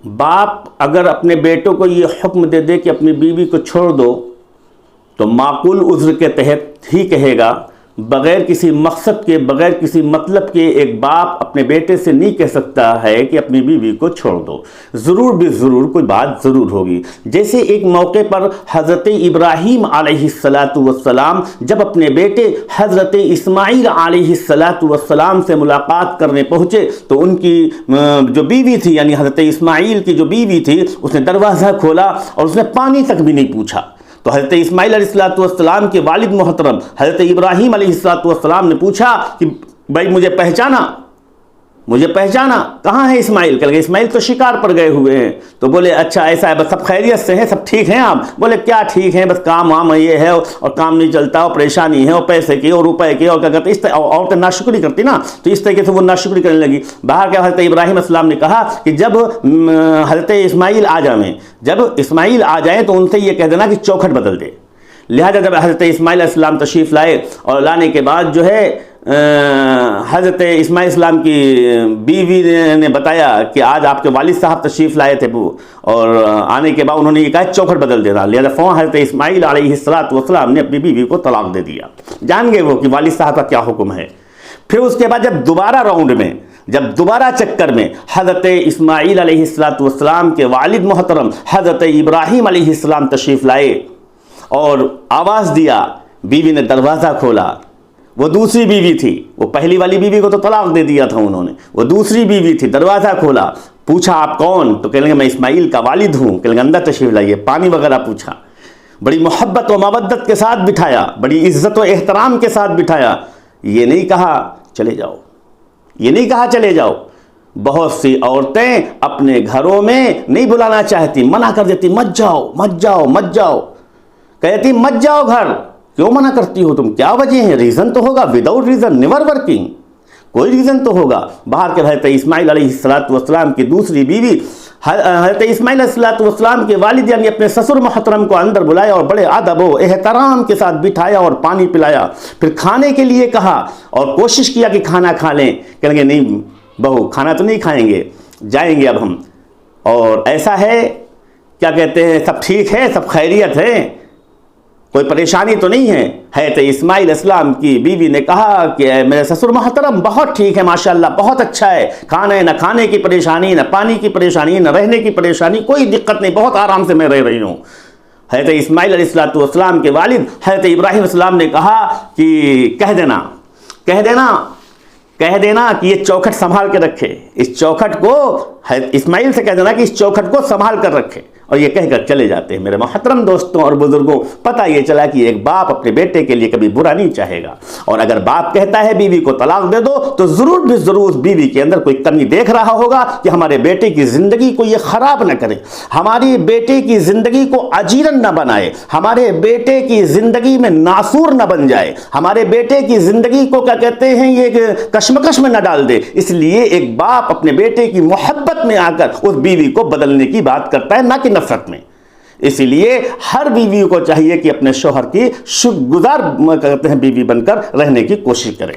باپ اگر اپنے بیٹوں کو یہ حکم دے دے کہ اپنی بیوی کو چھوڑ دو تو معقول عذر کے تحت ہی کہے گا، بغیر کسی مقصد کے، بغیر کسی مطلب کے ایک باپ اپنے بیٹے سے نہیں کہہ سکتا ہے کہ اپنی بیوی کو چھوڑ دو، ضرور بھی ضرور کوئی بات ضرور ہوگی۔ جیسے ایک موقع پر حضرت ابراہیم علیہ السلام جب اپنے بیٹے حضرت اسماعیل علیہ السلام سے ملاقات کرنے پہنچے تو ان کی جو بیوی تھی، یعنی حضرت اسماعیل کی جو بیوی تھی، اس نے دروازہ کھولا اور اس نے پانی تک بھی نہیں پوچھا۔ تو حضرت اسماعیل علیہ السلام کے والد محترم حضرت ابراہیم علیہ السلام نے پوچھا کہ بھائی مجھے پہچانا کہاں ہے اسماعیل؟ کہ اسماعیل تو شکار پر گئے ہوئے ہیں۔ تو بولے اچھا ایسا ہے، بس سب خیریت سے ہیں، سب ٹھیک ہیں آپ؟ بولے کیا ٹھیک ہیں، بس کام وام یہ ہے اور کام نہیں چلتا اور پریشانی ہے اور پیسے کی اور روپے کی اور کیا کہتے ہیں، اس طرح عورتیں ناشکری کرتی نا، تو اس طریقے سے وہ ناشکری کرنے لگی۔ باہر کے حضرت ابراہیم علیہ السلام نے کہا کہ جب حضرت اسماعیل آ جائیں تو ان سے یہ کہہ دینا کہ چوکھٹ بدل دے۔ لہذا جب حضرت اسماعیل علیہ السلام تشریف لائے اور لانے کے بعد جو ہے حضرت اسماعیل السلام کی بیوی نے بتایا کہ آج آپ کے والد صاحب تشریف لائے تھے، اور آنے کے بعد انہوں نے یہ کہا چوکھٹ بدل دینا۔ لہذا فوراً حضرت اسماعیل علیہ السلام نے اپنی بیوی کو طلاق دے دیا۔ جان گئے وہ کہ والد صاحب کا کیا حکم ہے۔ پھر اس کے بعد جب دوبارہ چکر میں حضرت اسماعیل علیہ السلام کے والد محترم حضرت ابراہیم علیہ السلام تشریف لائے اور آواز دیا، بیوی نے دروازہ کھولا۔ وہ دوسری بیوی تھی، وہ پہلی والی بیوی کو تو طلاق دے دیا تھا انہوں نے، وہ دوسری بیوی تھی۔ دروازہ کھولا، پوچھا آپ کون؟ تو کہنے لگے میں اسماعیل کا والد ہوں۔ کہنے لگے اندر تشریف لائیے۔ پانی وغیرہ پوچھا، بڑی محبت و مودت کے ساتھ بٹھایا، بڑی عزت و احترام کے ساتھ بٹھایا۔ یہ نہیں کہا چلے جاؤ۔ بہت سی عورتیں اپنے گھروں میں نہیں بلانا چاہتی، منع کر دیتی، مت جاؤ، کہتی مت جاؤ گھر۔ کیوں منع کرتی ہو تم؟ کیا وجہ ہے؟ ریزن تو ہوگا، وداؤٹ ریزن نیور ورکنگ، کوئی ریزن تو ہوگا۔ باہر کے حضرت اسماعیل علیہ السلام کی دوسری بیوی حضرت اسماعیل علیہ السلام کے والد یعنی اپنے سسر محترم کو اندر بلایا اور بڑے ادب و احترام کے ساتھ بٹھایا اور پانی پلایا۔ پھر کھانے کے لیے کہا اور کوشش کیا کہ کھانا کھا لیں۔ کہیں گے نہیں بہو کھانا تو نہیں کھائیں گے، جائیں گے اب ہم۔ اور ایسا ہے کیا کہتے ہیں، سب ٹھیک ہے، سب خیریت ہے، کوئی پریشانی تو نہیں ہے؟ حضرت اسماعیل السلام کی بیوی نے کہا کہ میرے سسر محترم بہت ٹھیک ہے، ماشاءاللہ بہت اچھا ہے، کھانا نہ کھانے کی پریشانی، نہ پانی کی پریشانی، نہ رہنے کی پریشانی، کوئی دقت نہیں، بہت آرام سے میں رہ رہی ہوں۔ حضرت اسماعیل علیہ السلام کے والد حضرت ابراہیم السلام نے کہا کہ کہہ دینا کہ یہ چوکھٹ سنبھال کے رکھے، اس چوکھٹ کو اسماعیل سے کہہ دینا کہ اس چوکھٹ کو سنبھال کر رکھے۔ اور یہ کہہ کر چلے جاتے ہیں۔ میرے محترم دوستوں اور بزرگوں، پتہ یہ چلا کہ ایک باپ اپنے بیٹے کے لیے کبھی برا نہیں چاہے گا، اور اگر باپ کہتا ہے بیوی کو طلاق دے دو تو ضرور بھی ضرور اس بیوی کے اندر کوئی کمی دیکھ رہا ہوگا کہ ہمارے بیٹے کی زندگی کو یہ خراب نہ کرے، ہماری بیٹے کی زندگی کو اجیرن نہ بنائے، ہمارے بیٹے کی زندگی میں ناسور نہ بن جائے، ہمارے بیٹے کی زندگی کو کیا کہتے ہیں یہ کشمکش میں نہ ڈال دے۔ اس لیے ایک باپ اپنے بیٹے کی محبت میں آ کر اس بیوی کو بدلنے کی بات کرتا ہے، نہ کہ نفرت میں۔ اسی لیے ہر بیوی کو چاہیے کہ اپنے شوہر کی شکر گزار کرتے ہیں بیوی بن کر رہنے کی کوشش کرے۔